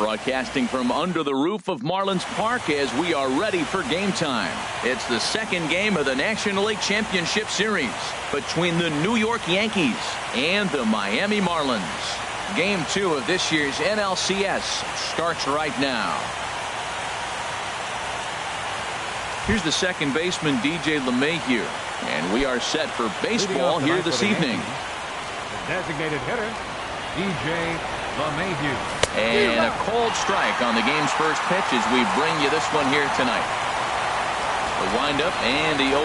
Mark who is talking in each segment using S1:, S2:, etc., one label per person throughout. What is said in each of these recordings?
S1: Broadcasting from under the roof of Marlins Park as we are ready for game time. It's the second game of the National League Championship Series between the New York Yankees and the Miami Marlins. Game 2 of this year's NLCS starts right now. Here's the second baseman, DJ LeMahieu, and we are set for baseball here this evening.
S2: The designated hitter, DJ LeMahieu.
S1: And a cold strike on the game's first pitch as we bring you this one here tonight. The windup and the 0-1.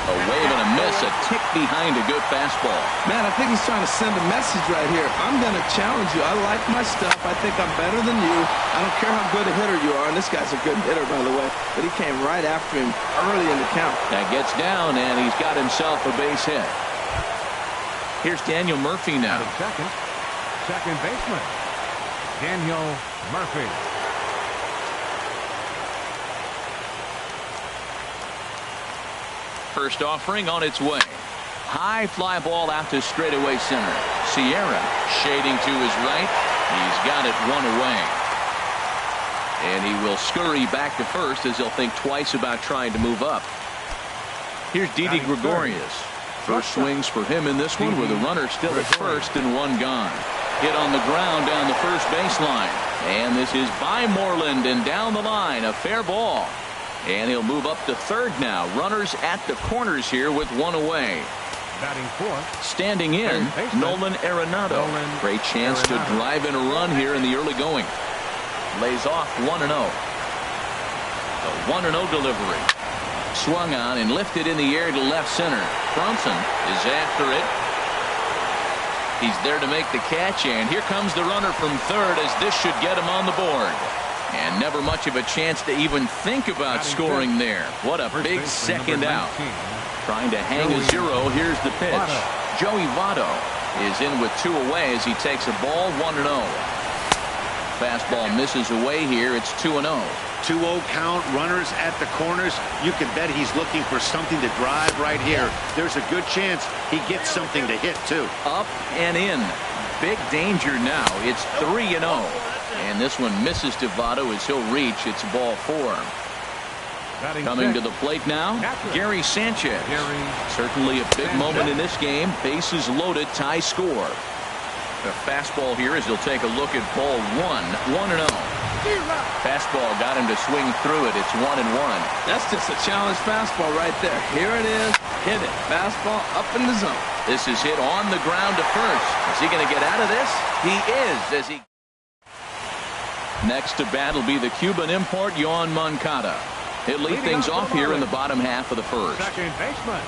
S1: A wave and a miss, a tick behind a good fastball.
S3: Man, I think he's trying to send a message right here. I'm going to challenge you. I like my stuff. I think I'm better than you. I don't care how good a hitter you are. And this guy's a good hitter, by the way. But he came right after him early in the count.
S1: That gets down, and he's got himself a base hit. Here's Daniel Murphy now.
S2: Second baseman, Daniel Murphy.
S1: First offering on its way. High fly ball out to straightaway center. Sierra shading to his right. He's got it one away. And he will scurry back to first as he'll think twice about trying to move up. Here's Didi Gregorius. First swings for him in this one with a runner still at first and one gone. Hit on the ground down the first baseline. And this is by Moreland and down the line. A fair ball. And he'll move up to third now. Runners at the corners here with one away.
S2: Batting fourth.
S1: Standing in, Nolan Arenado. Great chance to drive in a run here in the early going. Lays off 1-0. The 1-0 delivery. Swung on and lifted in the air to left center. Bronson is after it. He's there to make the catch, and here comes the runner from third as this should get him on the board. And never much of a chance to even think about scoring there. What a big second out. Trying to hang a zero. Here's the pitch. Joey Votto is in with two away as he takes a ball 1-0. Fastball misses away here. It's 2-0.
S4: 2-0 count, runners at the corners. You can bet he's looking for something to drive right here. There's a good chance he gets something to hit too.
S1: Up and in. Big danger now. It's 3-0. And this one misses to Votto as he'll reach. It's ball 4. Coming to the plate now, Gary Sanchez. Certainly a big moment in this game. Bases loaded, tie score. The fastball here as he'll take a look at ball 1. 1-0. Fastball got him to swing through it. It's 1-1.
S3: That's just a challenge fastball right there. Here it is. Hit it. Fastball up in the zone.
S1: This is hit on the ground to first. Is he going to get out of this? He is. As he next to bat will be the Cuban import Yoan Moncada. He'll lead things off here in the bottom half of the first.
S2: Second baseman,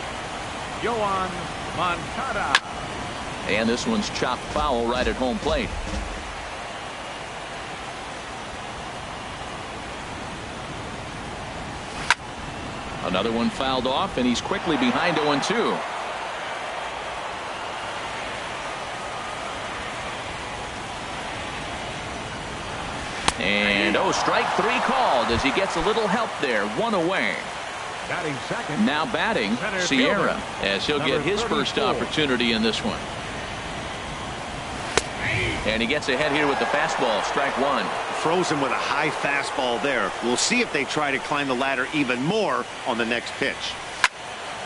S2: Yoan Moncada.
S1: And this one's chopped foul right at home plate. Another one fouled off, and he's quickly behind 0-2. And strike 3 called as he gets a little help there. 1 away.
S2: Batting second.
S1: Now batting Sierra as he'll get his first opportunity in this one. And he gets ahead here with the fastball. Strike 1.
S4: Frozen with a high fastball there. We'll see if they try to climb the ladder even more on the next pitch.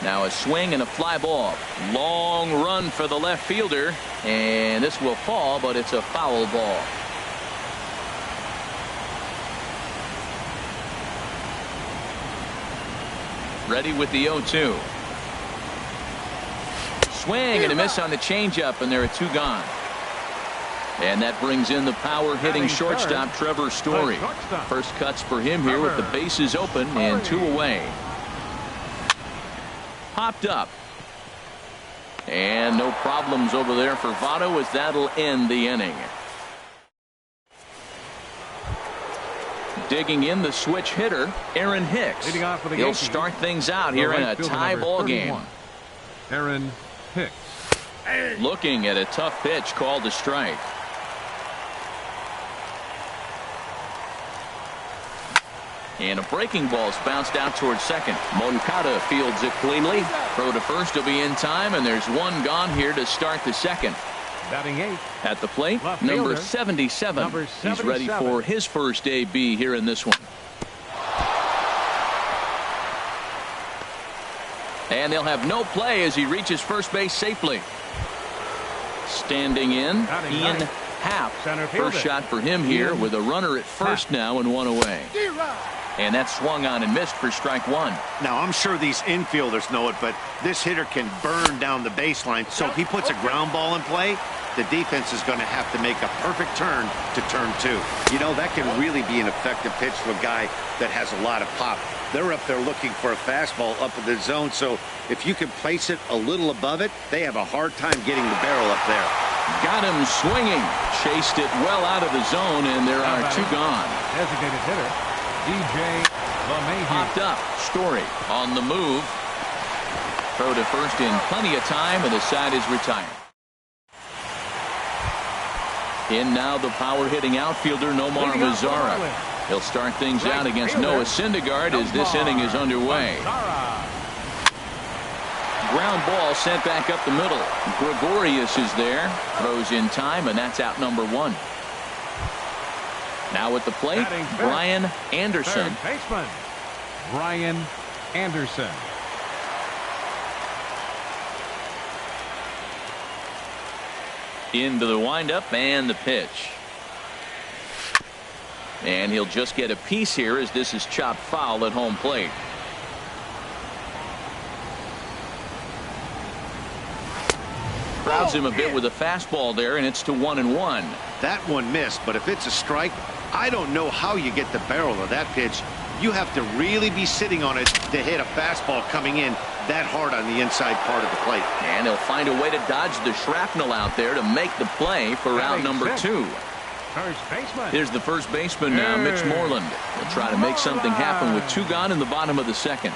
S1: Now a swing and a fly ball. Long run for the left fielder. And this will fall, but it's a foul ball. Ready with the 0-2. Swing and a miss on the changeup, and there are 2 gone. And that brings in the power-hitting shortstop, Trevor Story. First cuts for him here with the bases open and 2 away. Popped up. And no problems over there for Votto as that'll end the inning. Digging in the switch hitter, Aaron Hicks. He'll start things out here in a tie ball game.
S2: Aaron Hicks.
S1: Looking at a tough pitch called a strike. And a breaking ball's bounced out towards second. Moncada fields it cleanly. Throw to first will be in time, and there's 1 gone here to start the second.
S2: Batting 8th.
S1: At the plate,
S2: Left
S1: number
S2: fielder.
S1: 77.
S2: Number
S1: He's ready
S2: 77.
S1: for his first AB here in this one. And they'll have no play as he reaches first base safely. Standing in,
S2: Batting
S1: Ian
S2: ninth.
S1: Happ.
S2: Center fielder.
S1: First shot for him here
S2: Ian
S1: with a runner at first
S2: Happ.
S1: now and one away. And that swung on and missed for strike one.
S4: Now, I'm sure these infielders know it, but this hitter can burn down the baseline. So if he puts a ground ball in play, the defense is going to have to make a perfect turn to turn two. You know, that can really be an effective pitch to a guy that has a lot of pop. They're up there looking for a fastball up in the zone, so if you can place it a little above it, they have a hard time getting the barrel up there.
S1: Got him swinging. Chased it well out of the zone, and there are two gone.
S2: Designated hitter, DJ LeMahieu.
S1: Popped up. Story on the move. Throw to first in plenty of time, and the side is retired. In now the power-hitting outfielder, Nomar
S2: Leading off the
S1: Mazara.
S2: bowling.
S1: He'll start things
S2: Right
S1: out against
S2: fielder,
S1: Noah Syndergaard as this inning is underway.
S2: Mazara.
S1: Ground ball sent back up the middle. Gregorius is there. Throws in time, and that's out number one. Now at the plate,
S2: Batting fifth.
S1: Brian Anderson.
S2: Third baseman, Brian Anderson.
S1: Into the windup and the pitch. And he'll just get a piece here as this is chopped foul at home plate. Crowds him a bit with a fastball there, and it's to 1-1.
S4: That one missed, but if it's a strike, I don't know how you get the barrel of that pitch. You have to really be sitting on it to hit a fastball coming in that hard on the inside part of the plate.
S1: And he'll find a way to dodge the shrapnel out there to make the play for out number
S2: Batting
S1: two.
S2: First baseman.
S1: Here's the first baseman now, Mitch Moreland. He'll try to make something happen with two gone in the bottom of the second.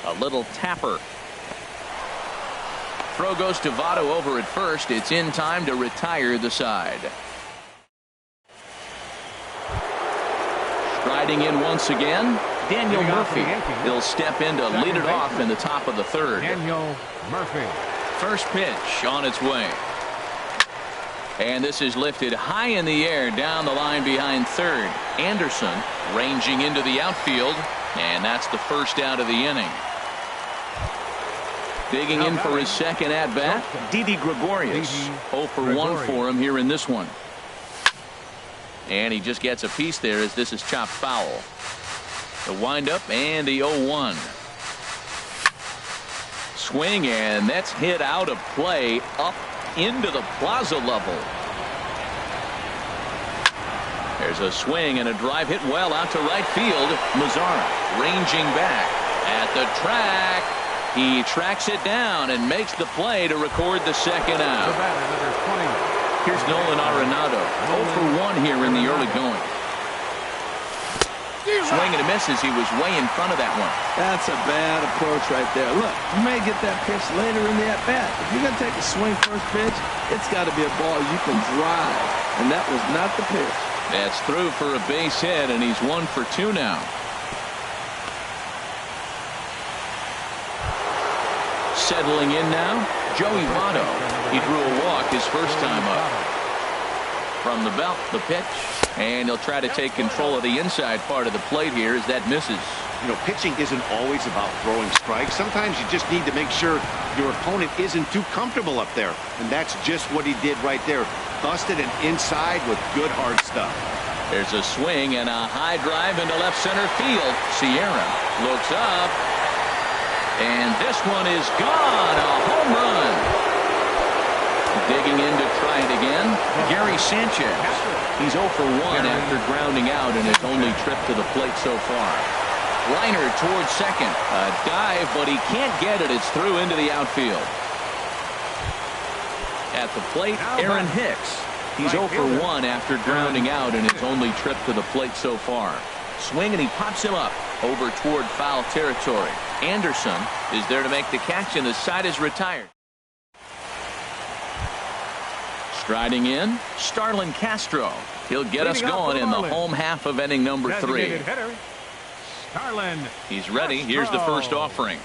S1: A little tapper. Throw goes to Votto over at first. It's in time to retire the side. Striding in once again, Daniel
S2: Leading off for
S1: Murphy.
S2: the Yankees.
S1: He'll step in to lead it off in the top of the third.
S2: Daniel Murphy.
S1: First pitch on its way. And this is lifted high in the air down the line behind third. Anderson ranging into the outfield, and that's the first out of the inning. Digging in for his second at-bat, Didi Gregorius. 0 for 1 for him here in this one. And he just gets a piece there as this is chopped foul. The windup and the 0-1. Swing, and that's hit out of play up into the plaza level. There's a swing and a drive hit well out to right field. Mazara ranging back at the track. He tracks it down and makes the play to record the second
S2: The
S1: out.
S2: batter, number 20.
S1: Here's Nolan Arenado. 0 for 1 here in the early going. Swing and a miss as he was way in front of that one.
S3: That's a bad approach right there. Look, you may get that pitch later in the at-bat. If you're going to take a swing first pitch, it's got to be a ball you can drive. And that was not the pitch.
S1: That's through for a base hit, and he's 1 for 2 now. Settling in now, Joey Votto. He drew a walk his first time up. From the belt, the pitch, and he'll try to take control of the inside part of the plate here as that misses.
S4: You know, pitching isn't always about throwing strikes. Sometimes you just need to make sure your opponent isn't too comfortable up there. And that's just what he did right there. Busted an inside with good hard stuff.
S1: There's a swing and a high drive into left center field. Sierra looks up, and this one is gone. A home run. Digging in to try it again, Gary Sanchez. He's 0 for 1 after grounding out in his only trip to the plate so far. Liner towards second. A dive, but he can't get it. It's through into the outfield. At the plate, Aaron Hicks. He's 0 for 1 after grounding out in his only trip to the plate so far. Swing, and he pops him up over toward foul territory. Anderson is there to make the catch, and the side is retired. Striding in, Starlin Castro. He'll get us going in the home half of inning number 3.
S2: Designated hitter, Starlin
S1: He's ready. Here's the first offering.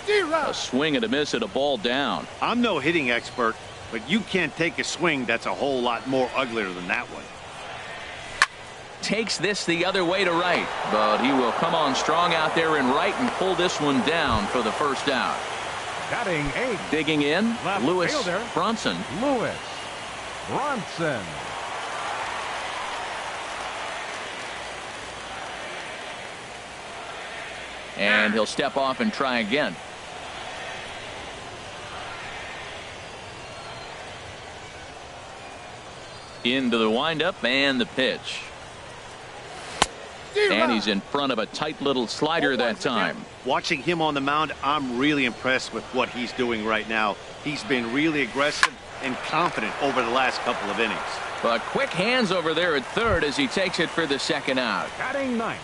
S1: A swing and a miss at a ball down.
S4: I'm no hitting expert, but you can't take a swing that's a whole lot more uglier than that one.
S1: Takes this the other way to right, but he will come on strong out there in right and pull this one down for the first out.
S2: Batting 8.
S1: Digging in,
S2: Left
S1: Lewis
S2: fielder.
S1: Bronson.
S2: Lewis Bronson.
S1: And he'll step off and try again. Into the windup and the pitch. And he's in front of a tight little slider that time.
S4: Watching him on the mound, I'm really impressed with what he's doing right now. He's been really aggressive and confident over the last couple of innings.
S1: But quick hands over there at third as he takes it for the second out.
S2: Batting 9.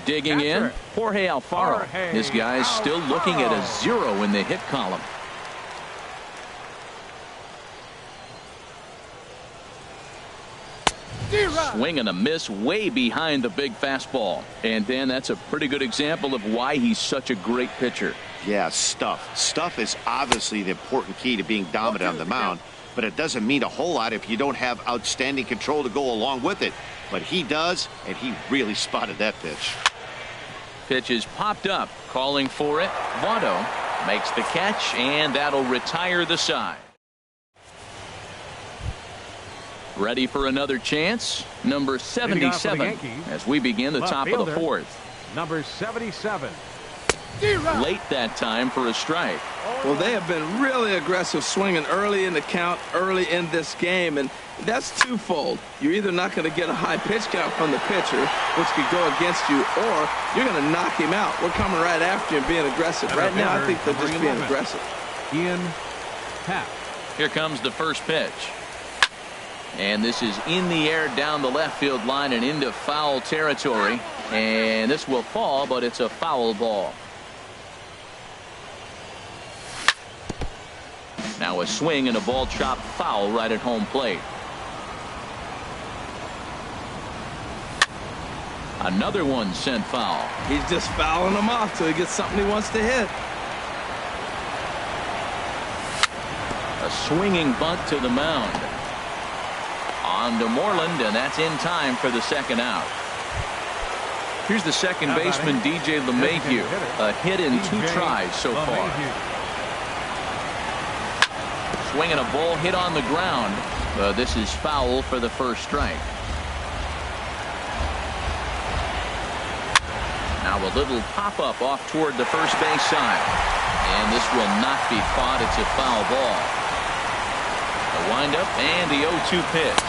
S1: Digging in, Jorge Alfaro. This guy's still looking at a 0 in the hit column. Swing and a miss way behind the big fastball. And Dan, that's a pretty good example of why he's such a great pitcher.
S4: Yeah, stuff. Stuff is obviously the important key to being dominant on the mound, but it doesn't mean a whole lot if you don't have outstanding control to go along with it. But he does, and he really spotted that pitch.
S1: Pitch is popped up, calling for it. Votto makes the catch, and that'll retire the side. Ready for another chance? Number 77 as we begin the top of the fourth.
S2: Number 77.
S1: Late that time for a strike.
S3: Well, they have been really aggressive swinging early in the count, early in this game, and that's twofold. You're either not going to get a high pitch count from the pitcher, which could go against you, or you're going to knock him out. We're coming right after you and being aggressive. Right now, I think they're just being aggressive.
S2: Ian Happ.
S1: Here comes the first pitch. And this is in the air down the left field line and into foul territory. And this will fall, but it's a foul ball. Now a swing and a ball chopped foul right at home plate. Another one sent foul.
S3: He's just fouling them off till he gets something he wants to hit.
S1: A swinging bunt to the mound. On to Moreland, and that's in time for the second out. Here's the second baseman, DJ LeMahieu. A hit in 2 tries so far. Swinging a ball hit on the ground. This is foul for the first strike. Now a little pop-up off toward the first base side. And this will not be caught. It's a foul ball. A windup and the 0-2 pitch.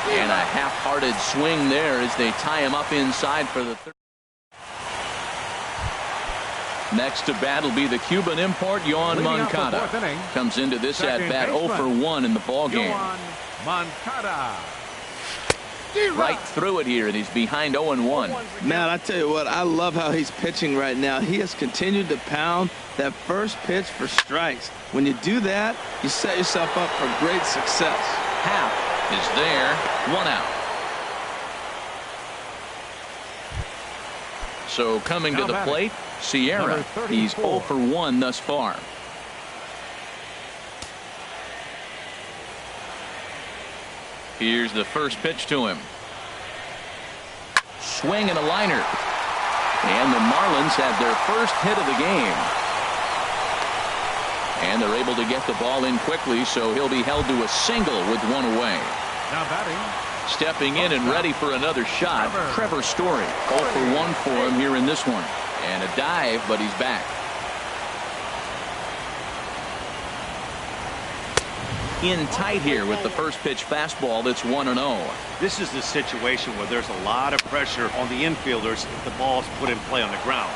S1: And a half-hearted swing there as they tie him up inside for the third. Next to bat will be the Cuban import, Yoan Moncada. Comes into this at-bat 0 for 1 in the ballgame.
S2: Moncada.
S1: Right through it here, and he's behind 0-1.
S3: Man, I tell you what, I love how he's pitching right now. He has continued to pound that first pitch for strikes. When you do that, you set yourself up for great success.
S1: Happ is there, 1 out. So coming to the plate, Sierra. He's 0 for 1 thus far. Here's the first pitch to him. Swing and a liner. And the Marlins have their first hit of the game. And they're able to get the ball in quickly, so he'll be held to a single with 1 away.
S2: Now batting.
S1: Stepping in and ready for another shot, Trevor Story. 0 for 1 for him here in this one. And a dive, but he's back. In tight here with the first pitch fastball that's 1-0.
S4: This is the situation where there's a lot of pressure on the infielders if the ball's put in play on the ground.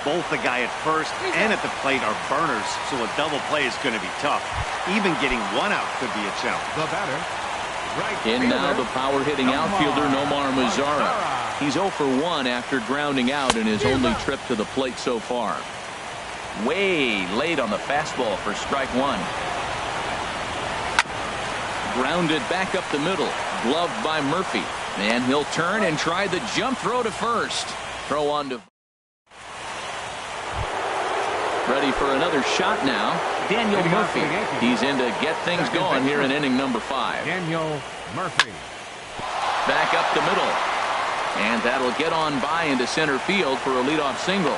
S4: Both the guy at first and at the plate are burners, so a double play is going to be tough. Even getting 1 out could be a challenge.
S2: The batter. Right
S1: in now the power hitting outfielder Nomar Mazara. He's 0 for 1 after grounding out in his only trip to the plate so far. Way late on the fastball for strike 1. Grounded back up the middle, gloved by Murphy, and he'll turn and try the jump throw to first. Throw on to Ready for another shot now. Daniel Murphy. He's in to get things going here in inning number 5.
S2: Daniel Murphy.
S1: Back up the middle. And that'll get on by into center field for a leadoff single.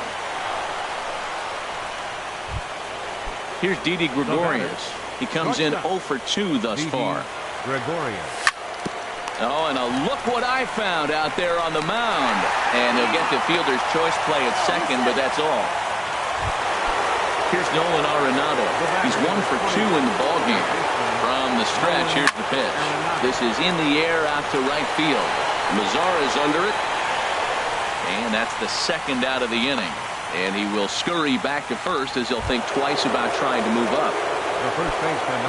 S1: Here's Didi Gregorius. He comes in 0 for 2 thus far.
S2: Gregorius.
S1: Oh, and look what I found out there on the mound. And he'll get the fielder's choice play at second, but that's all. Here's Nolan Arenado. He's 1 for 2 in the ballgame. From the stretch, here's the pitch. This is in the air out to right field. Mazar is under it. And that's the second out of the inning. And he will scurry back to first as he'll think twice about trying to move up.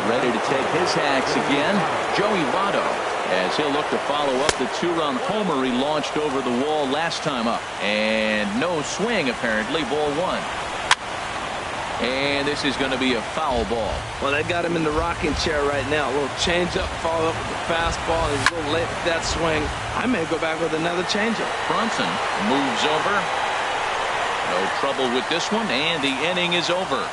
S1: Ready to take his hacks again, Joey Votto, as he'll look to follow up the 2-run homer he launched over the wall last time up. And no swing, apparently, ball 1. And this is going to be a foul ball.
S3: Well, they got him in the rocking chair right now. A little changeup, follow up with the fastball. He's a little late with that swing. I may go back with another changeup.
S1: Bronson moves over. No trouble with this one, and the inning is over.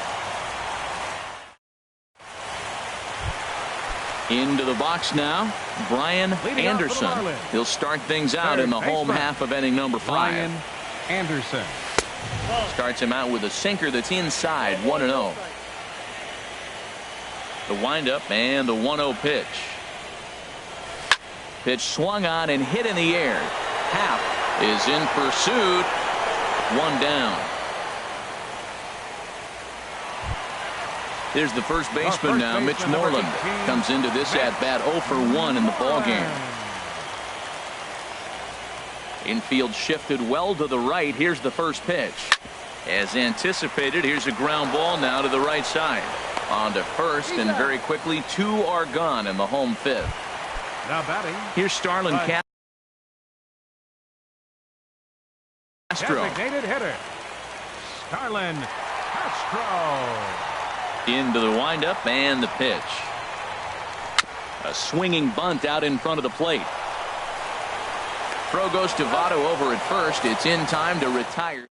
S1: Into the box now, Brian Anderson. He'll start things out in the home half of inning number 5.
S2: Brian Anderson.
S1: Starts him out with a sinker that's inside, 1-0. The windup and the 1-0 pitch. Pitch swung on and hit in the air. Happ is in pursuit. 1 down. Here's the first baseman now, Mitch Moreland. Comes into this at-bat 0 for 1 in the ballgame. Infield shifted well to the right. Here's the first pitch. As anticipated, here's a ground ball now to the right side. On to first, and very quickly, 2 are gone in the home 5th.
S2: Now batting.
S1: Here's Starlin Castro.
S2: Designated hitter, Starlin Castro.
S1: Into the windup and the pitch. A swinging bunt out in front of the plate. Throw goes to Votto over at first. It's in time to retire.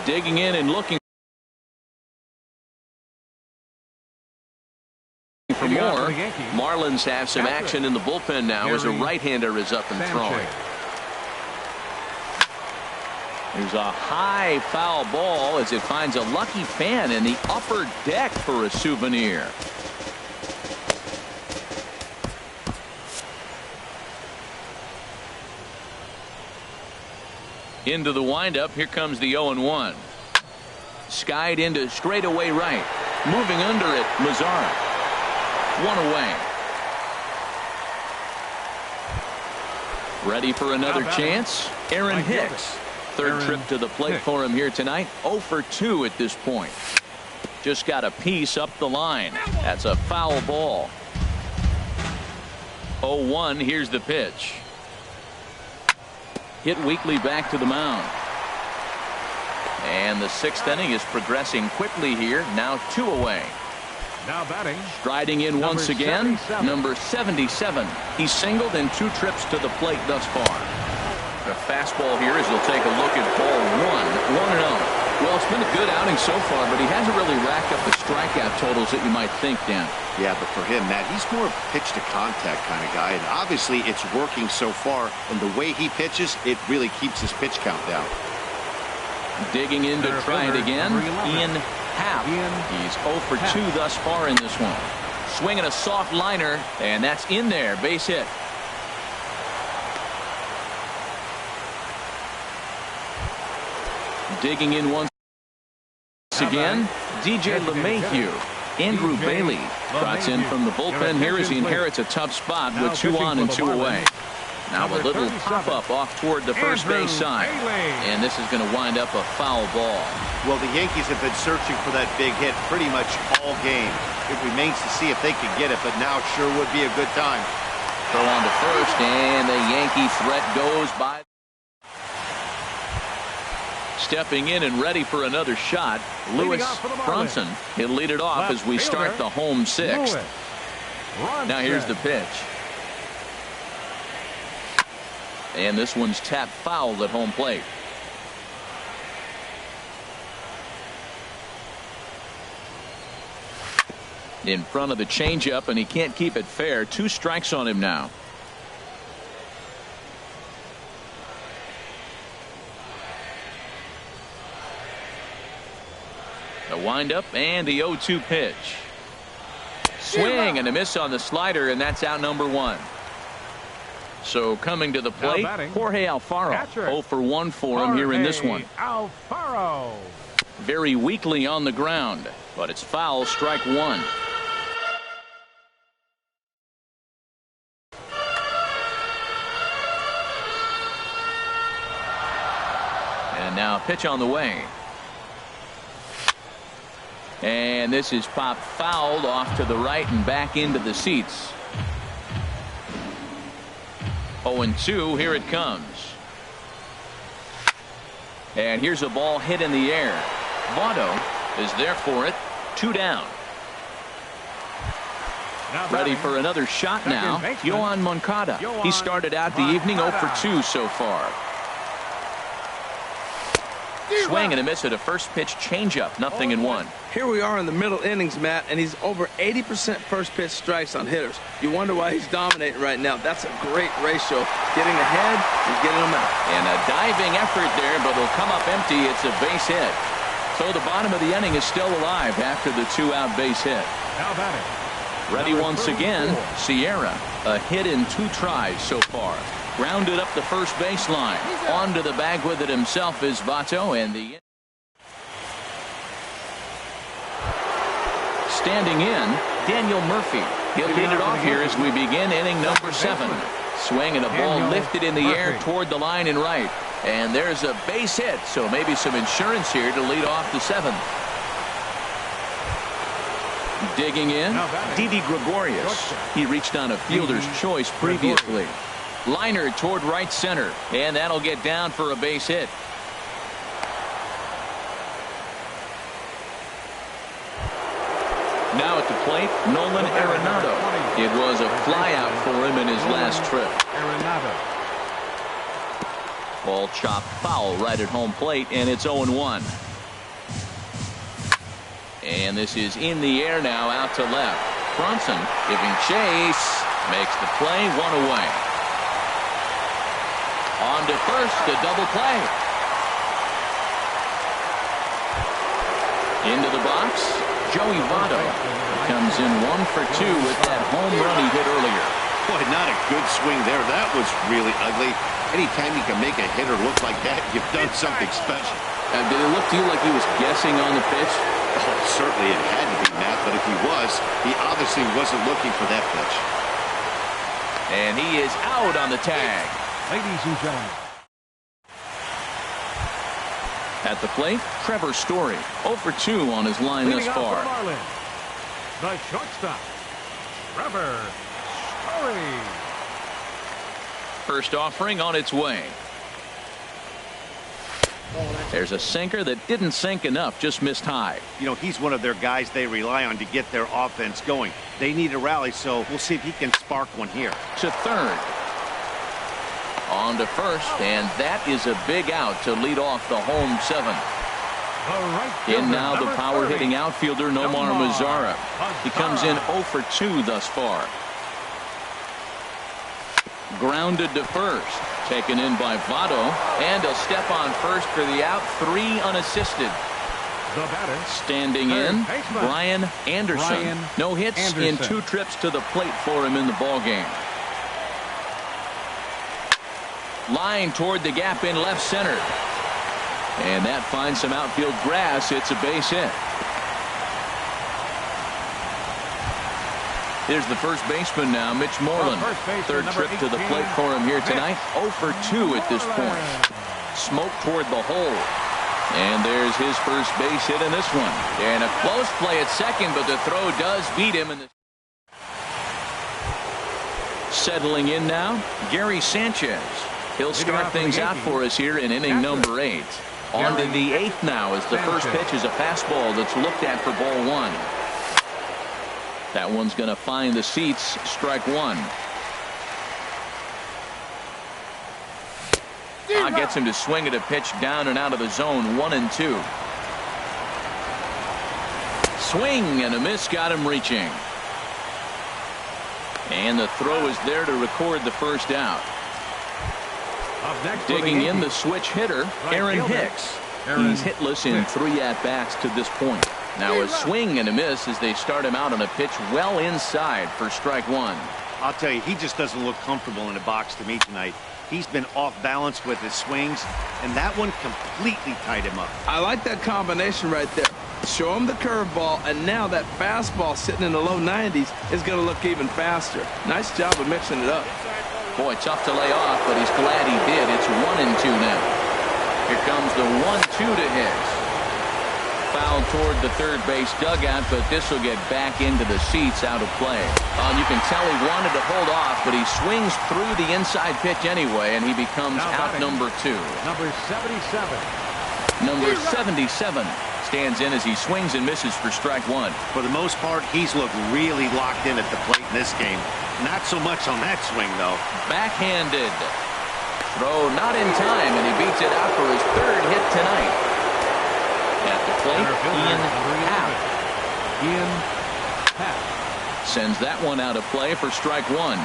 S1: Digging in and looking for more. Marlins have some action in the bullpen now as a right-hander is up and throwing. There's a high foul ball as it finds a lucky fan in the upper deck for a souvenir. Into the windup. Here comes the 0-1. Skied into straightaway right. Moving under it, Mazar. 1 away. Ready for another chance? Aaron Hicks. Third trip to the plate for him here tonight. 0 for 2 at this point. Just got a piece up the line. That's a foul ball. 0-1. Here's the pitch. Hit weakly back to the mound. And the 6th inning is progressing quickly here. Now 2 away.
S2: Now batting.
S1: Striding in once again. Number 77. He's singled in 2 trips to the plate thus far. The fastball here as he'll take a look at ball 1. 1-0. Well, it's been a good outing so far, but he hasn't really racked up the strikeout totals that you might think, Dan.
S4: Yeah, but for him, Matt, he's more of a pitch-to-contact kind of guy, and obviously it's working so far, and the way he pitches, it really keeps his pitch count down.
S1: Digging in to try it again, Ian Happ. He's 0 for 2 thus far in this one. Swinging a soft liner, and that's in there, base hit. Digging in once again, DJ LeMahieu. Andrew Bailey trots in from the bullpen here as he inherits a tough spot with 2 on and 2 away. Now a little pop-up off toward the first base side. And this is going to wind up a foul ball.
S4: Well, the Yankees have been searching for that big hit pretty much all game. It remains to see if they can get it, but now sure would be a good time.
S1: Throw on to first, and the Yankee threat goes by. Stepping in and ready for another shot, Lewis Bronson. He'll lead it off as we start the home 6th. Now here's the pitch. And this one's tapped foul at home plate. In front of the changeup, and he can't keep it fair. 2 strikes on him now. The windup and the 0-2 pitch. Swing and a miss on the slider, and that's out number 1. So coming to the plate, Jorge Alfaro. 0 for 1 for him here in this one.
S2: Alfaro.
S1: Very weakly on the ground, but it's foul, strike 1. And now a pitch on the way. And this is popped fouled off to the right and back into the seats. 0-2, here it comes. And here's a ball hit in the air. Votto is there for it. 2 down. Ready for another shot now. Yoan Moncada. He started out the evening 0 for 2 so far. Swing and a miss at a first pitch changeup. 0-1.
S3: Here we are in the middle innings, Matt, and he's over 80% first pitch strikes on hitters. You wonder why he's dominating right now. That's a great ratio. Getting ahead and getting them out.
S1: And a diving effort there, but it'll come up empty. It's a base hit. So the bottom of the inning is still alive after the 2-out base hit.
S2: Now batting.
S1: Ready once again, Sierra. A hit in 2 tries so far. Grounded up the first baseline. Onto the bag with it himself is Votto, and the standing in, Daniel Murphy. He'll lead it off here as we begin inning number 7. Swing and a ball lifted in the air toward the line and right. And there's a base hit, so maybe some insurance here to lead off the 7th. Digging in, Didi Gregorius. He reached on a fielder's choice previously. Liner toward right center, and that'll get down for a base hit. Now at the plate, Nolan Arenado. It was a flyout for him in his last trip. Ball chopped foul right at home plate, and it's 0-1. And this is in the air now, out to left. Bronson giving chase, makes the play, 1 away. On to first, a double play. Into the box, Joey Votto comes in 1 for 2 with that home run he hit earlier.
S4: Boy, not a good swing there. That was really ugly. Anytime you can make a hitter look like that, you've done something special.
S1: Did it look to you like he was guessing on the pitch?
S4: Oh, certainly it had to be, Matt, but if he was, he obviously wasn't looking for that pitch.
S1: And he is out on the tag.
S2: Ladies and gentlemen.
S1: At the plate, Trevor Story. 0 for 2 on his line thus far.
S2: The shortstop, Trevor Story.
S1: First offering on its way. There's a sinker that didn't sink enough, just missed high.
S4: You know, he's one of their guys they rely on to get their offense going. They need a rally, so we'll see if he can spark one here.
S1: To third. On to first, and that is a big out to lead off the home 7th. In now the power-hitting outfielder Nomar Mazara. He comes in 0 for 2 thus far. Grounded to first. Taken in by Votto. And a step on first for the out. 3 unassisted. Standing in, Brian Anderson. No hits in 2 trips to the plate for him in the ballgame. Line toward the gap in left center. And that finds some outfield grass. It's a base hit. Here's the first baseman now, Mitch Moreland. Third trip to the plate for him here tonight. 0 for 2 at this point. Smoke toward the hole. And there's his first base hit in this one. And a close play at second, but the throw does beat him. Settling in now, Gary Sanchez. He'll start things out for us here in inning number 8. On to the 8th now as the first pitch is a fastball that's looked at for ball 1. That one's going to find the seats. Strike 1. Gets him to swing at a pitch down and out of the zone. 1-2. swing and a miss got him reaching. And the throw is there to record the first out.
S2: Up next,
S1: Digging in the switch hitter, Aaron Hicks. He's hitless in 3 at-bats to this point. Now a swing and a miss as they start him out on a pitch well inside for strike one.
S4: I'll tell you, he just doesn't look comfortable in the box to me tonight. He's been off balance with his swings, and that one completely tied him up.
S3: I like that combination right there. Show him the curveball, and now that fastball sitting in the low 90s is going to look even faster. Nice job of mixing it up.
S1: Boy, tough to lay off, but he's glad he did. It's 1-2 now. Here comes the 1-2 to Hicks. Foul toward the third base dugout, but this will get back into the seats, out of play. You can tell he wanted to hold off, but he swings through the inside pitch anyway, and he becomes out number 2.
S2: Number 77.
S1: Number 77 stands in as he swings and misses for strike one.
S4: For the most part, he's looked really locked in at the plate in this game. Not so much on that swing, though.
S1: Backhanded. Throw not in time, and he beats it out for his 3rd hit tonight. At the plate, Ian Happ.
S2: Ian Happ
S1: sends that one out of play for strike one.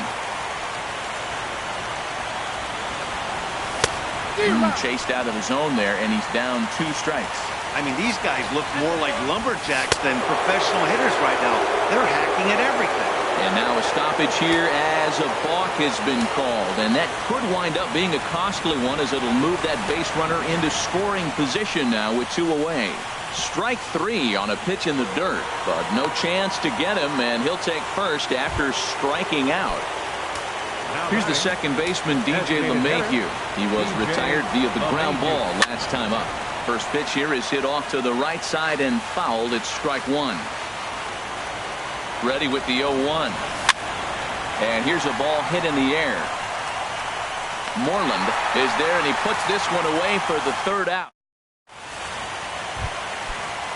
S1: Chased out of the zone there, and he's down 2 strikes.
S4: I mean, these guys look more like lumberjacks than professional hitters right now. They're hacking at everything.
S1: And now a stoppage here as a balk has been called, and that could wind up being a costly one as it'll move that base runner into scoring position now with 2 away. Strike 3 on a pitch in the dirt, but no chance to get him, and he'll take first after striking out. Here's the second baseman, DJ LeMahieu. He was retired via the ground ball last time up. First pitch here is hit off to the right side and fouled. It's strike 1. Ready with the 0-1. And here's a ball hit in the air. Moreland is there, and he puts this one away for the 3rd out.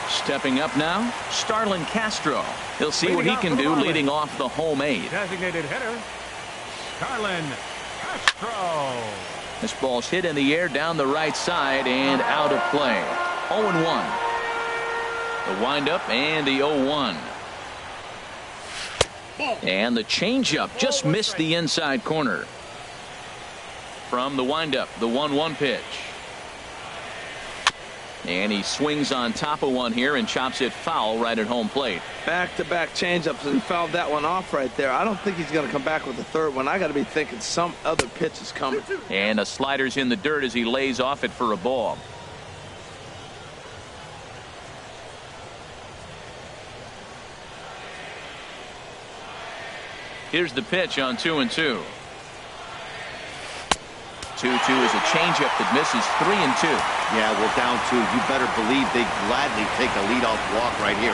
S1: Stepping up now, Starlin Castro. He'll see what he can do leading off the home 8.
S2: Designated hitter, Starlin Castro.
S1: This ball's hit in the air down the right side and out of play. 0-1. The windup and the 0-1. And the changeup just missed the inside corner. From the windup, the 1-1 pitch. And he swings on top of one here and chops it foul right at home plate.
S3: Back-to-back changeups, and he fouled that one off right there. I don't think he's going to come back with the 3rd one. I got to be thinking some other pitch is coming.
S1: And a slider's in the dirt as he lays off it for a ball. Here's the pitch on 2-2. 2-2 is a changeup that misses 3-2.
S4: Yeah, well, down 2, you better believe they gladly take a leadoff walk right here.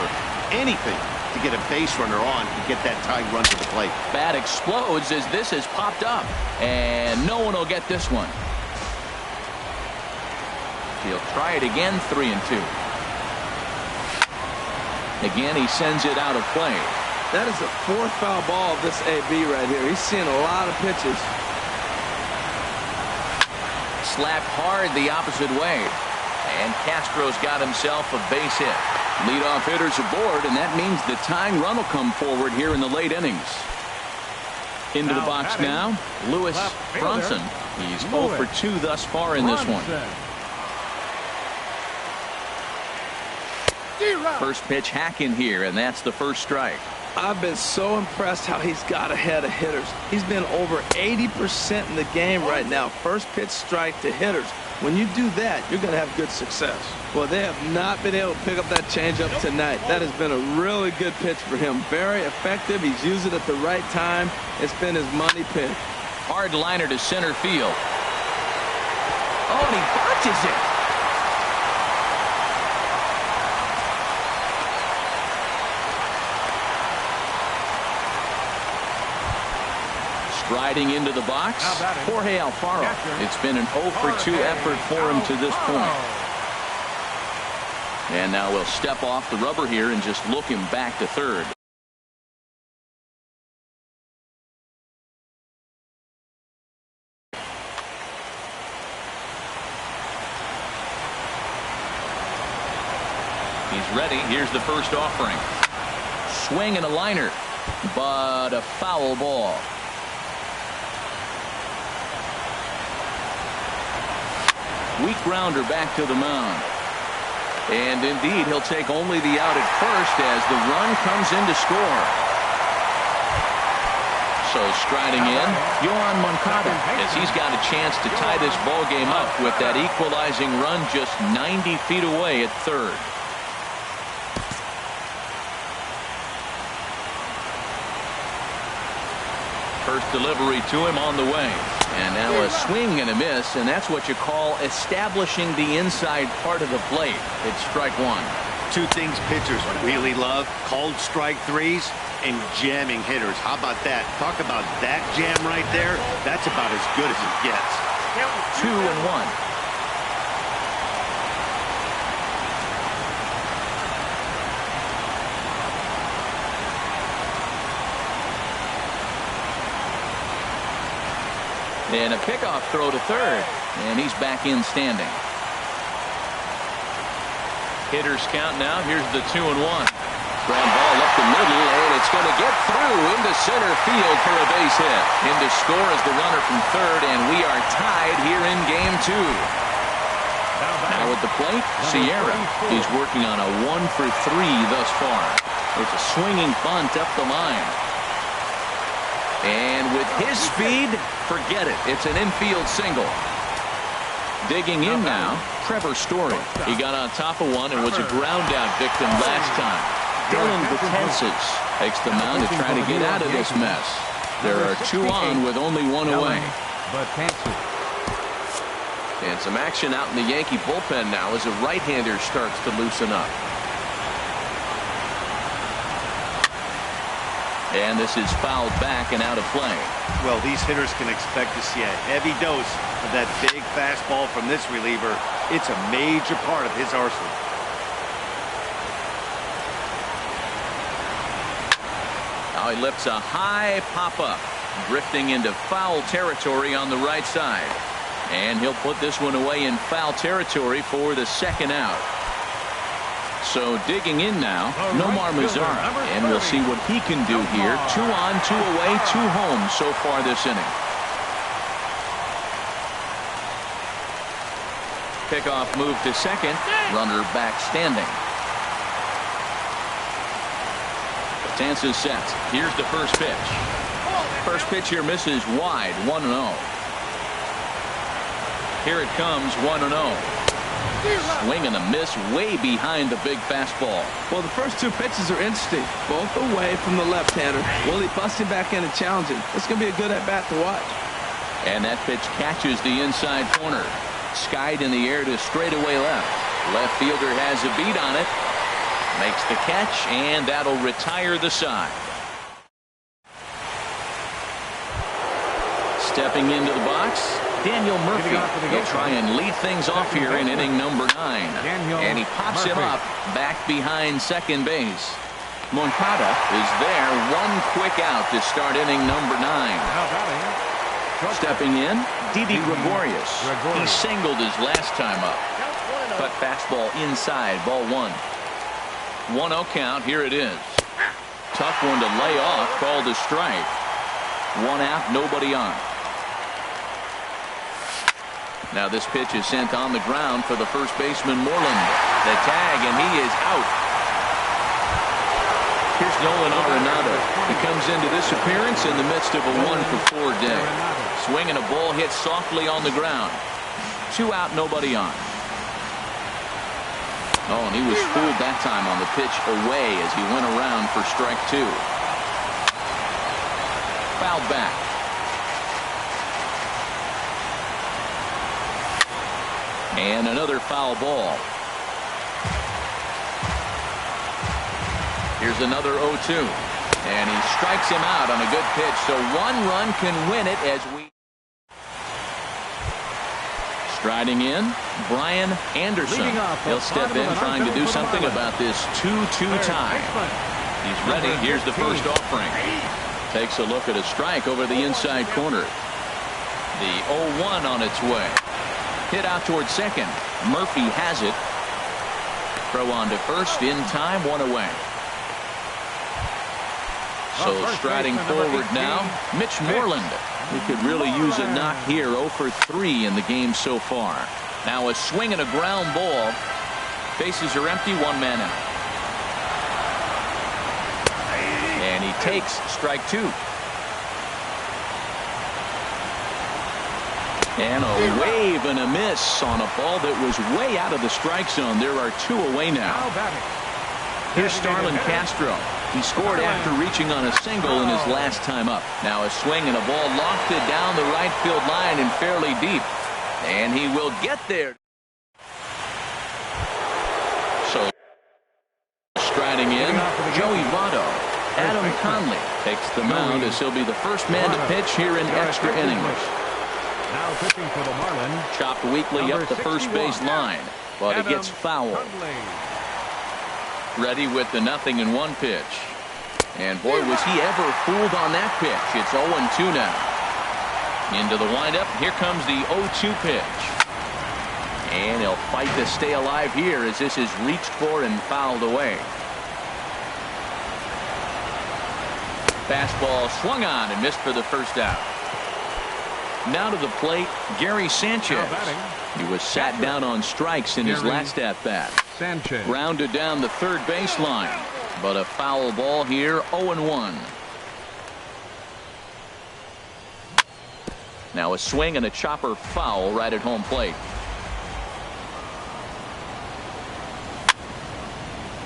S4: Anything to get a base runner on to get that tying run to the plate.
S1: Bat explodes as this has popped up, and no one will get this one. He'll try it again, 3-2. Again, he sends it out of play.
S3: That is the 4th foul ball of this AB right here. He's seeing a lot of pitches.
S1: Slapped hard the opposite way, and Castro's got himself a base hit. Leadoff hitters aboard, and that means the tying run will come forward here in the late innings. Into the box now, Lewis Bronson. He's 0 for 2 thus far in this one. First pitch hack in here, and that's the first strike.
S3: I've been so impressed how he's got ahead of hitters. He's been over 80% in the game right now. First pitch strike to hitters. When you do that, you're going to have good success. Well, they have not been able to pick up that changeup tonight. That has been a really good pitch for him. Very effective. He's used it at the right time. It's been his money pick.
S1: Hard liner to center field. Oh, and he botches it. Riding into the box, Jorge Alfaro. It's been an 0 for 2 effort for him to this point. And now we'll step off the rubber here and just look him back to 3rd. He's ready. Here's Here's the first offering. Swing and a liner, but a foul ball. Weak grounder back to the mound. And indeed, he'll take only the out at first as the run comes in to score. So striding in, Yohan Moncada, as he's got a chance to tie this ball game up with that equalizing run just 90 feet away at third. First delivery to him on the way. And now a swing and a miss, and that's what you call establishing the inside part of the plate. It's strike one.
S4: Two things pitchers really love: called strike threes and jamming hitters. How about that? Talk about that jam right there. That's about as good as it gets.
S1: 2-1. And a pickoff throw to third, and he's back in standing. Hitters count now. Here's the 2-1. Ground ball up the middle, and it's going to get through into center field for a base hit. In to score is the runner from third, and we are tied here in game two. Now at the plate, Sierra. He's working on a 1-for-3 thus far. It's a swinging bunt up the line. And with his speed, forget it. It's an infield single. Digging in now, Trevor Story. He got on top of one and was a ground out victim last time. Dylan Betances takes the mound to try to get out of this mess. There are two on with only one away. And some action out in the Yankee bullpen now as a right-hander starts to loosen up. And this is fouled back and out of play.
S4: Well, these hitters can expect to see a heavy dose of that big fastball from this reliever. It's a major part of his arsenal.
S1: Now he lifts a high pop-up, drifting into foul territory on the right side. And he'll put this one away in foul territory for the second out. So digging in now, Nomar Mazara, and we'll see what he can do here. 2 on, 2 away, 2 home so far this inning. Pickoff move to second, runner back standing. Betances set. Here's the first pitch. First pitch here misses wide, 1-0. Here it comes, 1-0. Swing and a miss way behind the big fastball.
S3: Well, the first two pitches are interesting, both away from the left-hander. Will he bust him back in and challenge him? It's going to be a good at-bat to watch.
S1: And that pitch catches the inside corner. Skied in the air to straightaway left. Left fielder has a beat on it. Makes the catch, and that'll retire the side. Stepping into the box, Daniel Murphy. He'll try and lead things off here in inning number 9. And he pops him up back behind second base. Moncada is there. One quick out to start inning number 9. Stepping in, Didi Gregorius. He singled his last time up. Cut fastball inside, ball 1. 1-0 count, here it is. Tough one to lay off, called a strike. 1 out, nobody on. Now this pitch is sent on the ground for the first baseman Moreland. The tag, and he is out. Here's Nolan Arenado. He comes into this appearance in the midst of a 1-for-4 day. Swing and a ball hit softly on the ground. 2 out, nobody on. Oh, and he was fooled that time on the pitch away as he went around for strike 2. Fouled back. And another foul ball. Here's another 0-2. And he strikes him out on a good pitch. So 1 run can win it as we... Striding in, Brian Anderson. He'll step in trying to do something about this 2-2 tie. He's ready. Here's the first offering. Takes a look at a strike over the inside corner. The 0-1 on its way. Hit out towards second. Murphy has it. Throw on to first in time, 1 away. So striding forward now, Mitch Moreland. He could really use a knock here. 0 for 3 in the game so far. Now a swing and a ground ball. Bases are empty, 1 man out. And he takes strike 2. And a wave and a miss on a ball that was way out of the strike zone. There are 2 away now. Here's Starlin Castro. He scored after reaching on a single in his last time up. Now a swing and a ball lofted down the right field line and fairly deep. And he will get there. So striding in, Joey Votto. Adam Conley takes the mound as he'll be the first man to pitch here in extra innings.
S2: Now pitching for the Marlins.
S1: Chopped weakly up the first base line, but it gets foul. Ready with the 0-1 pitch. And boy, was he ever fooled on that pitch. It's 0-2 now. Into the windup. Here comes the 0-2 pitch. And he'll fight to stay alive here as this is reached for and fouled away. Fastball swung on and missed for the first out. Now to the plate, Gary Sanchez. He was sat down on strikes in his last at-bat. Grounded down the third baseline, but a foul ball here, 0-1. Now a swing and a chopper foul right at home plate.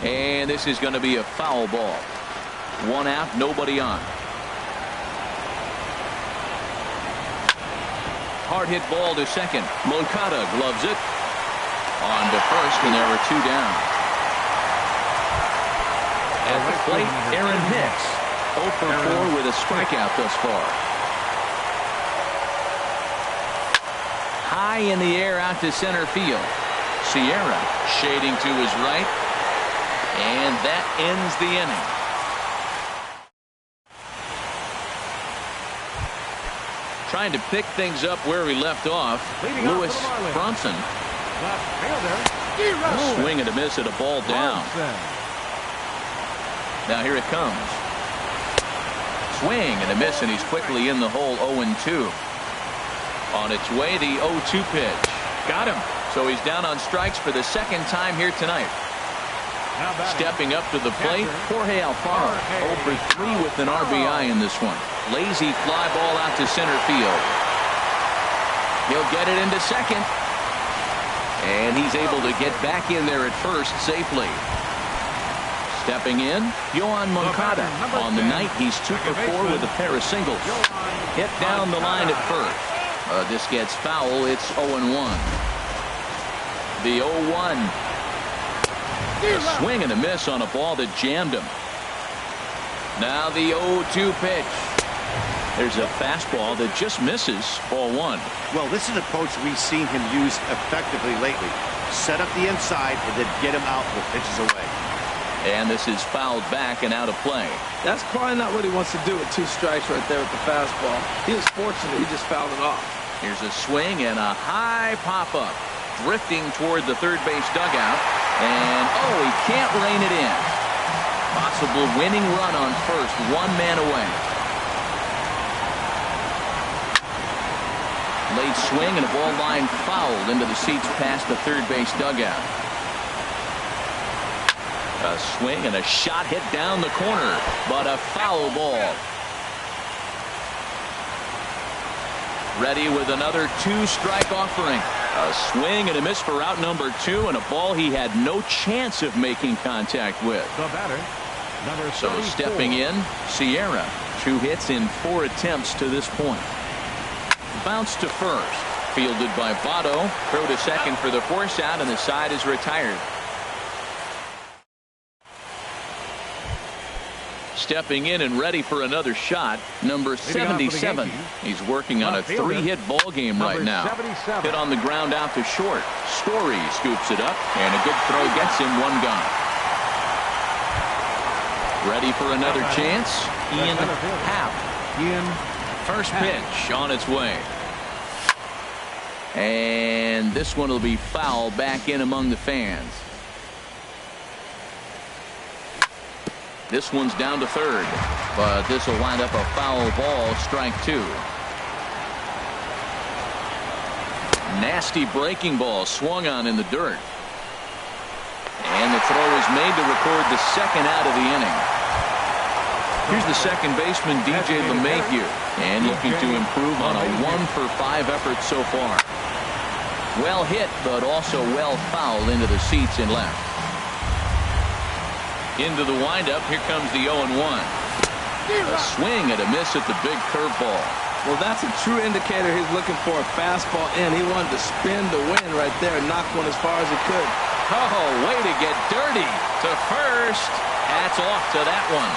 S1: And this is going to be a foul ball. 1 out, nobody on. Hard hit ball to second. Moncada gloves it. On to first, and there were 2 down. At the plate, Aaron Hicks. 0 for 4 with a strikeout thus far. High in the air out to center field. Sierra shading to his right. And that ends the inning. Trying to pick things up where he left off. Lewis Bronson. Swing and a miss at a ball down. Now here it comes. Swing and a miss, and he's quickly in the hole. 0-2. On its way, the 0-2 pitch. Got him. So he's down on strikes for the second time here tonight. Stepping up to the plate, Jorge Alfaro. 0 for 3 with an RBI in this one. Lazy fly ball out to center field. He'll get it into second. And he's able to get back in there at first safely. Stepping in, Yohan Moncada. On the night, he's 2 for 4 with a pair of singles. Hit down the line at first. This gets foul. It's 0-1. The 0-1. A swing and a miss on a ball that jammed him. Now the 0-2 pitch. There's a fastball that just misses. Ball 1.
S4: Well, this is an approach we've seen him use effectively lately. Set up the inside and then get him out with pitches away.
S1: And this is fouled back and out of play.
S3: That's probably not what he wants to do with 2 strikes right there with the fastball. He was fortunate. He just fouled it off.
S1: Here's a swing and a high pop-up. Drifting toward the third base dugout. And, oh, he can't rein it in. Possible winning run on first. 1 man away. Late swing and a ball line fouled into the seats past the third base dugout. A swing and a shot hit down the corner, but a foul ball. Ready with another 2-strike offering. A swing and a miss for out number 2, and a ball he had no chance of making contact with.
S2: The batter, number 34.
S1: So stepping in, Sierra. 2 hits in 4 attempts to this point. Bounce to first. Fielded by Votto. Throw to second for the force out, and the side is retired. Stepping in and ready for another shot, number 77. He's working on a 3-hit ball game right now. Hit on the ground out to short. Story scoops it up, and a good throw gets him 1 gone. Ready for another chance? Ian Happ. First pitch on its way. And this one will be foul back in among the fans. This one's down to third, but this will wind up a foul ball, strike two. Nasty breaking ball swung on in the dirt. And the throw is made to record the second out of the inning. Here's the second baseman, DJ LeMahieu, and looking to improve on a 1-for-5 effort so far. Well hit, but also well fouled into the seats in left. Into the windup, here comes the 0-1. A swing and a miss at the big curveball.
S3: Well, that's a true indicator he's looking for a fastball in. He wanted to spin the wind right there and knock one as far as he could.
S1: Oh, way to get dirty to first. Hats off to that one.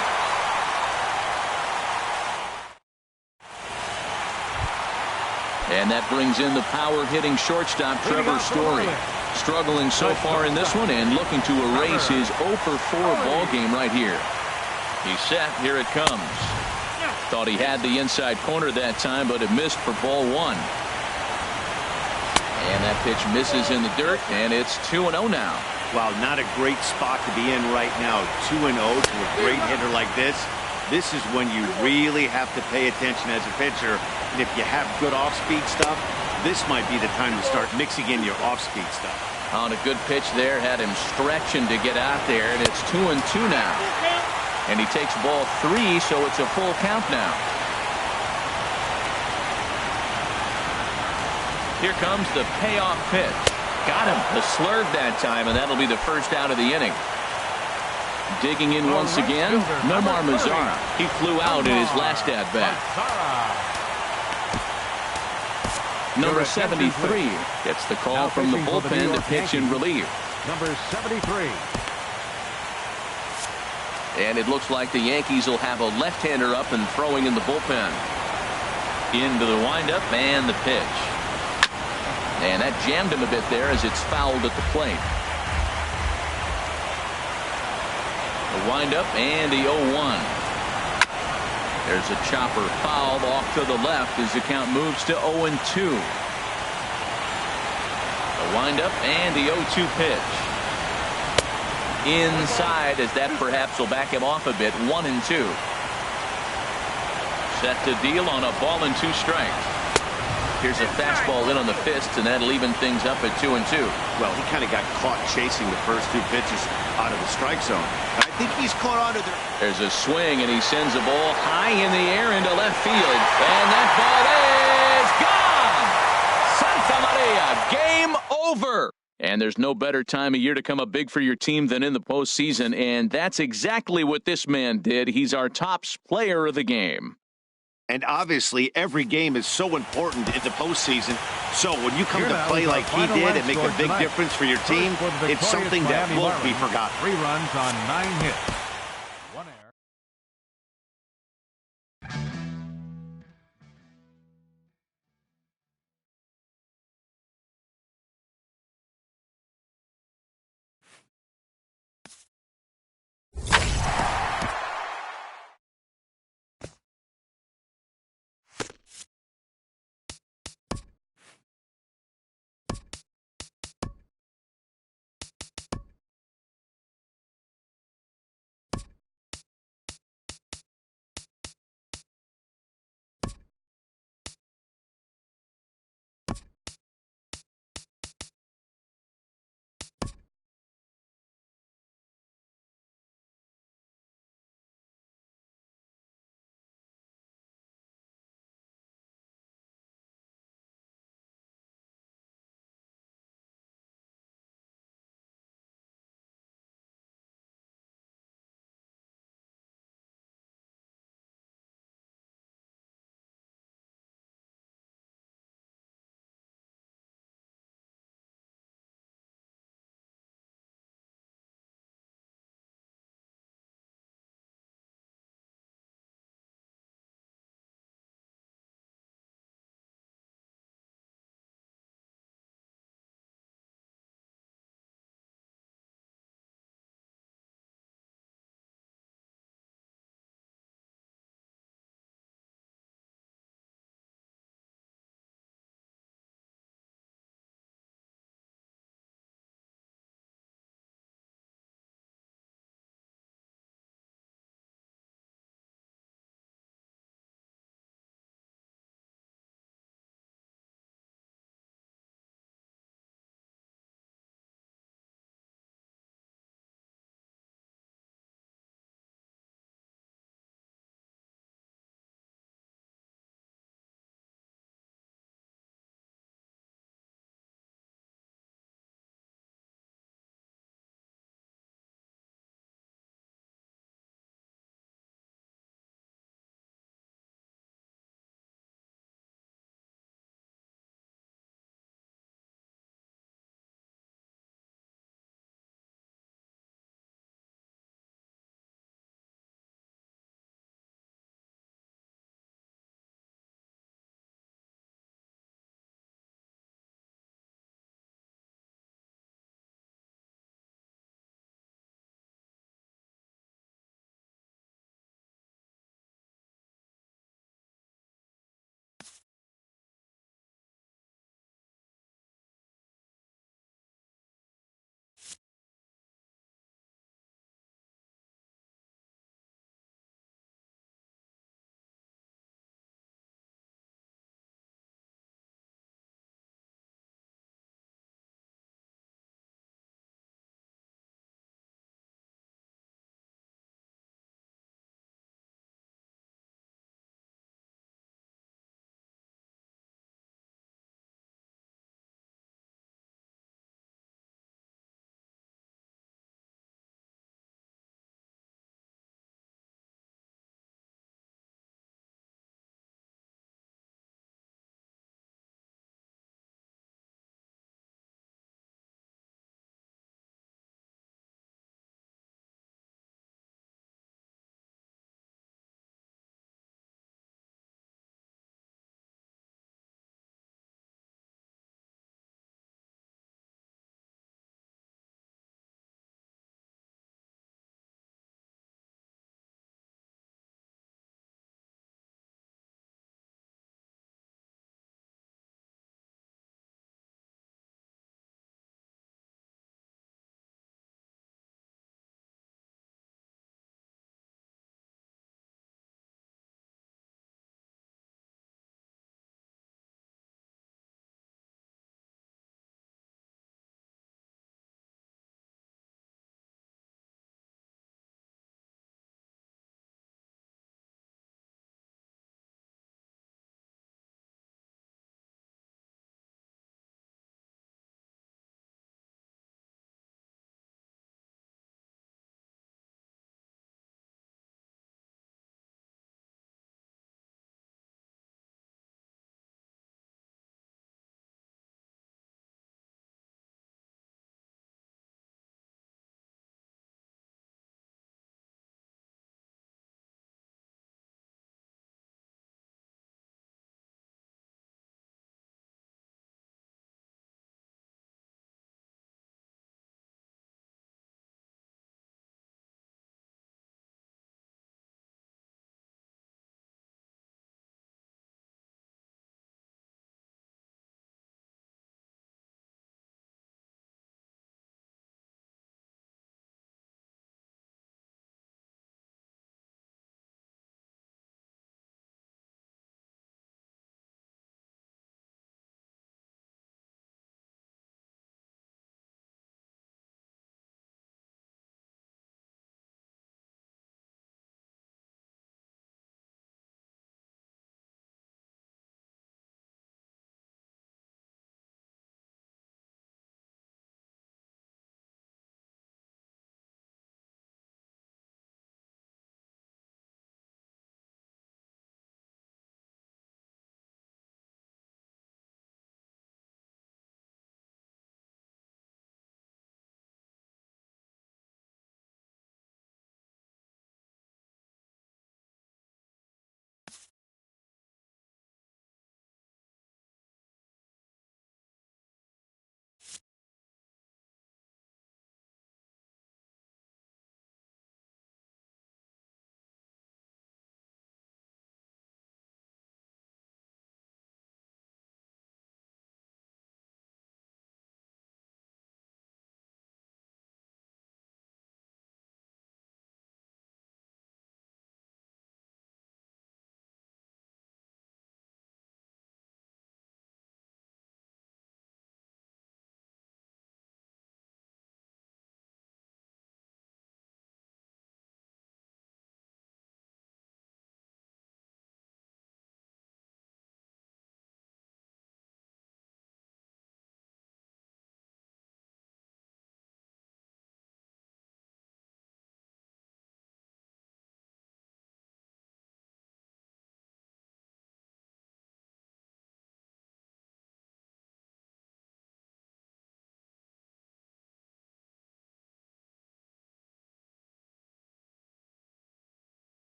S1: And that brings in the power-hitting shortstop, Trevor Story. Struggling so far in this one and looking to erase his 0-for-4 ball game right here. He's set. Here it comes. Thought he had the inside corner that time, but it missed for ball one. And that pitch misses in the dirt, and it's 2-0 now.
S4: Wow, not a great spot to be in right now. 2-0 to a great hitter like this. This is when you really have to pay attention as a pitcher. And if you have good off-speed stuff, this might be the time to start mixing in your off-speed stuff.
S1: On a good pitch there, had him stretching to get out there, and it's 2-2 now. And he takes ball 3, so it's a full count now. Here comes the payoff pitch. Got him. The slurve that time, and that'll be the first out of the inning. Digging in once again, Nomar Mazara. He flew out in his last at-bat. Number 73 gets the call from the bullpen to pitch in relief.
S2: Number 73.
S1: And it looks like the Yankees will have a left-hander up and throwing in the bullpen. Into the windup and the pitch. And that jammed him a bit there as it's fouled at the plate. The windup and the 0-1. There's a chopper fouled off to the left as the count moves to 0-2. The windup and the 0-2 pitch. Inside, as that perhaps will back him off a bit. 1-2. Set to deal on a ball and 2 strikes. Here's a fastball in on the fist, and that'll even things up at 2-2.
S4: Well, he kind of got caught chasing the first 2 pitches out of the strike zone. I think he's caught onto the...
S1: There's a swing, and he sends a ball high in the air into left field. And that ball is gone! Santa Maria, game over! And there's no better time of year to come up big for your team than in the postseason, and that's exactly what this man did. He's our top player of the game.
S4: And obviously, every game is so important in the postseason. So when you come to play like he did and make a big difference for your team, it's something that won't be forgotten.
S2: 3 runs on 9 hits.